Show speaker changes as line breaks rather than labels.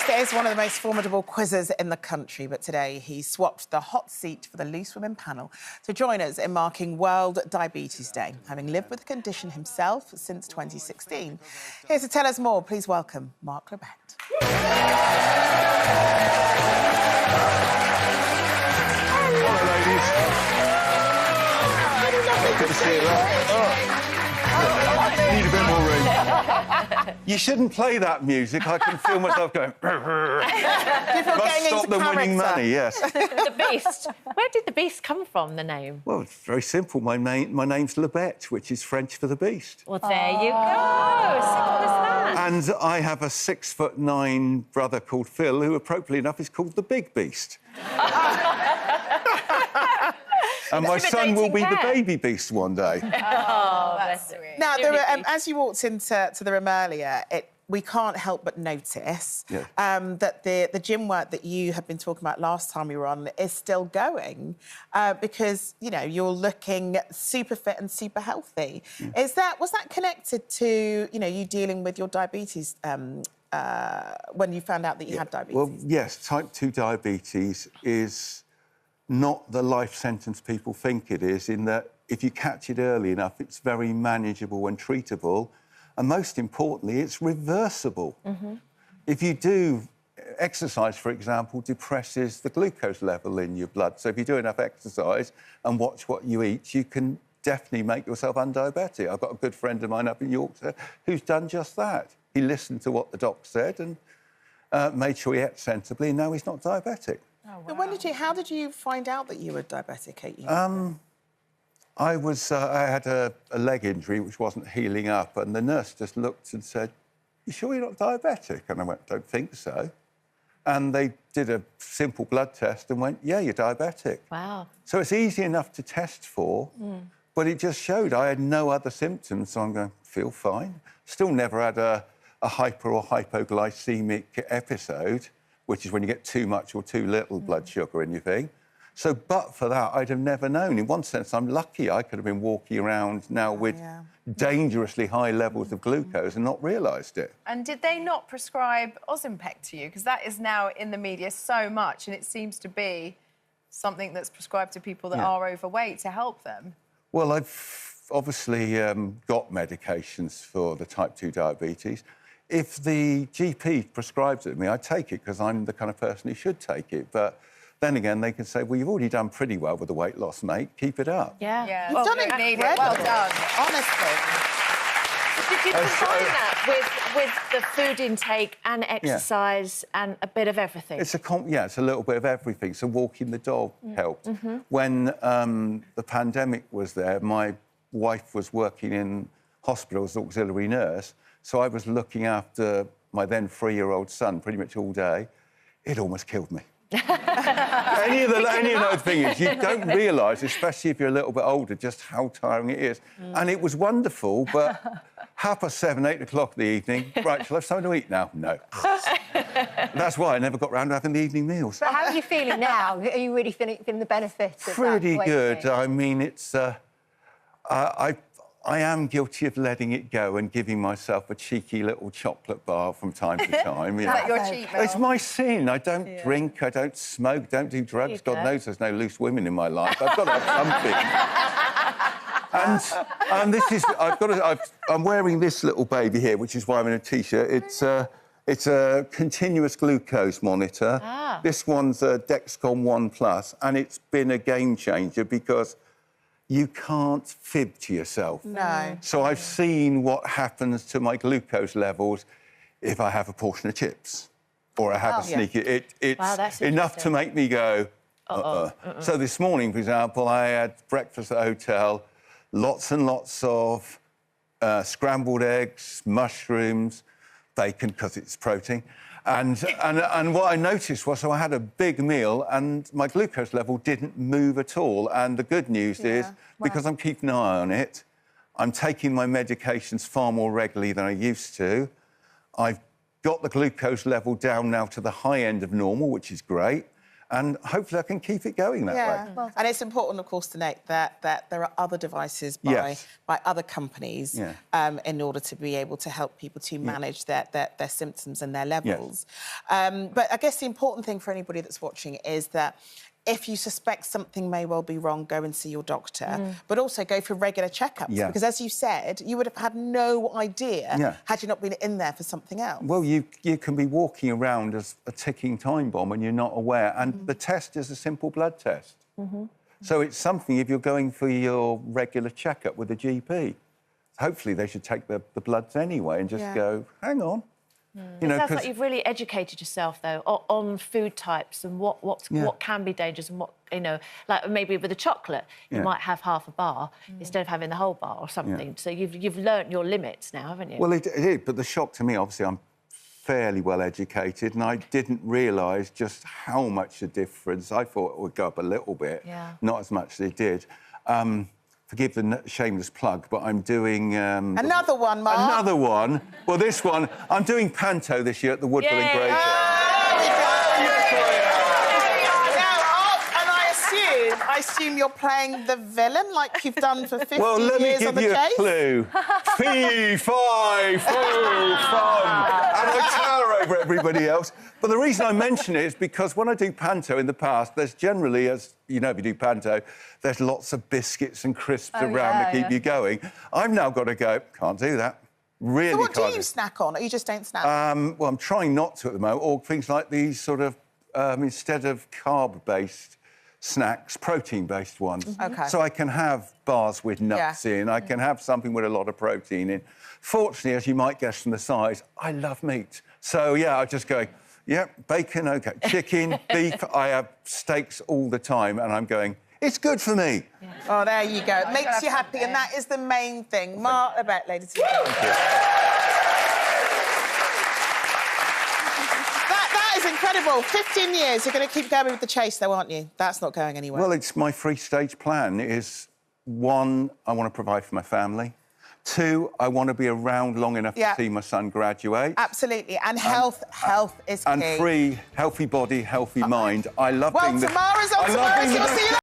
Weekday is one of the most formidable quizzes in the country, but today he swapped the hot seat for the Loose Women panel to join us in marking World Diabetes Day, having lived with the condition himself since 2016. Here to tell us more, please welcome Mark Labbett.
Hello, ladies. Good to see you. Need a bit more room. You shouldn't play that music. I can feel myself going... Must stop them winning money, yes.
The Beast. Where did the Beast come from, the name?
Well, it's very simple. My name's Labbett, which is French for the Beast.
Well, there you go. Simple as that.
And I have a 6'9" brother called Phil, who, appropriately enough, is called the Big Beast. And my son will be the Baby Beast one day.
Oh, that's sweet.
Now, as you walked into the room earlier, we can't help but notice that the gym work that you had been talking about last time we were on is still going because, you know, you're looking super fit and super healthy. Yeah. Was that connected to, you know, you dealing with your diabetes when you found out that you had diabetes?
Well, yes, type 2 diabetes is not the life sentence people think it is, in that if you catch it early enough, it's very manageable and treatable. And most importantly, it's reversible. Mm-hmm. If you do exercise, for example, depresses the glucose level in your blood. So if you do enough exercise and watch what you eat, you can definitely make yourself undiabetic. I've got a good friend of mine up in Yorkshire who's done just that. He listened to what the doc said and made sure he ate sensibly, and now he's not diabetic.
Oh, wow. How did you find out that you were diabetic 8 years ago?
I had a leg injury which wasn't healing up, and the nurse just looked and said, "You sure you're not diabetic?" And I went, "Don't think so." And they did a simple blood test and went, "Yeah, you're diabetic."
Wow.
So it's easy enough to test for, but it just showed I had no other symptoms, so I'm going, feel fine. Still never had a hyper or hypoglycemic episode, which is when you get too much or too little blood sugar in your thing. So, but for that, I'd have never known. In one sense, I'm lucky. I could have been walking around now with dangerously high levels of glucose and not realised it.
And did they not prescribe Ozempic to you? Because that is now in the media so much, and it seems to be something that's prescribed to people that are overweight to help them.
Well, I've obviously got medications for the type 2 diabetes. If the GP prescribes it to me, I take it because I'm the kind of person who should take it. But then again, they can say, well, you've already done pretty well with the weight loss, mate. Keep it up.
Yeah.
You've done incredible.
Well done.
Honestly.
Did you combine that with the food intake and exercise and a bit of everything?
It's a little bit of everything. So walking the dog helped. Mm-hmm. When the pandemic was there, my wife was working in hospital as an auxiliary nurse. So I was looking after my then 3-year-old son pretty much all day. It almost killed me. Any of those things, you don't realise, especially if you're a little bit older, just how tiring it is. And it was wonderful, but 7:30, 8 o'clock in the evening, right, shall I have something to eat now? No. That's why I never got round to having the evening meals.
But how are you feeling now? Are you really feeling the benefits of
Pretty
that
good. I mean, it's... I am guilty of letting it go and giving myself a cheeky little chocolate bar from time to time.
Is that your cheat meal?
It's my sin. I don't drink, I don't smoke, don't do drugs. God knows there's no loose women in my life. I've got to have something. And this is... I'm wearing this little baby here, which is why I'm in a T-shirt. It's a continuous glucose monitor. This one's a Dexcom One Plus, and it's been a game changer because you can't fib to yourself.
No.
So I've seen what happens to my glucose levels if I have a portion of chips or I have a sneaky... It's enough to make me go, So this morning, for example, I had breakfast at the hotel, lots and lots of scrambled eggs, mushrooms, bacon, because it's protein. And what I noticed was, so I had a big meal and my glucose level didn't move at all. And the good news is, because I'm keeping an eye on it, I'm taking my medications far more regularly than I used to. I've got the glucose level down now to the high end of normal, which is great. and hopefully I can keep it going that way.
Well, and it's important, of course, to note that there are other devices by other companies in order to be able to help people to manage their symptoms and their levels. But I guess the important thing for anybody that's watching is that if you suspect something may well be wrong, go and see your doctor, but also go for regular checkups. Because, as you said, you would have had no idea had you not been in there for something else.
Well, you can be walking around as a ticking time bomb and you're not aware. And the test is a simple blood test. So it's something, if you're going for your regular checkup with a GP, hopefully they should take the bloods anyway and just go, hang on.
You know, it sounds like you've really educated yourself, though, on food types and what can be dangerous and what, you know, like maybe with a chocolate, you might have half a bar instead of having the whole bar or something. So you've learnt your limits now, haven't you?
Well, it is, but the shock to me, obviously, I'm fairly well educated and I didn't realise just how much the difference. I thought it would go up a little bit, not as much as it did. Forgive the shameless plug, but I'm doing...
another one, Mark.
Another one. Well, this one, I'm doing panto this year at the Woodville and Greyjoy.
And I assume you're playing the villain like you've done for 50 years on the Chase?
Well, let me give you a clue. Fee, fi, foo, fun. And I tower over everybody else. But the reason I mention it is because when I do panto in the past, there's generally, as you know, if you do panto, there's lots of biscuits and crisps around to keep you going. I've now got to go, can't do that. Really
so what
can't.
Do you snack on, or you just don't snack?
Well, I'm trying not to at the moment, or things like these sort of, instead of carb-based snacks, protein-based ones. So I can have bars with nuts in, I can have something with a lot of protein in. Fortunately, as you might guess from the size, I love meat. So, I just go, bacon, OK, chicken, beef, I have steaks all the time, and I'm going, it's good for me.
Oh, there you go. It makes you happy, and that is the main thing. Mark Labbett, ladies and gentlemen. That is incredible. 15 years. You're going to keep going with the Chase, though, aren't you? That's not going anywhere.
Well, it's my three-stage plan. It is, 1, I want to provide for my family. 2, I want to be around long enough to see my son graduate.
Absolutely. And health is key.
And 3, healthy body, healthy mind. I love being
Well, tomorrow's on tomorrow, so you'll see you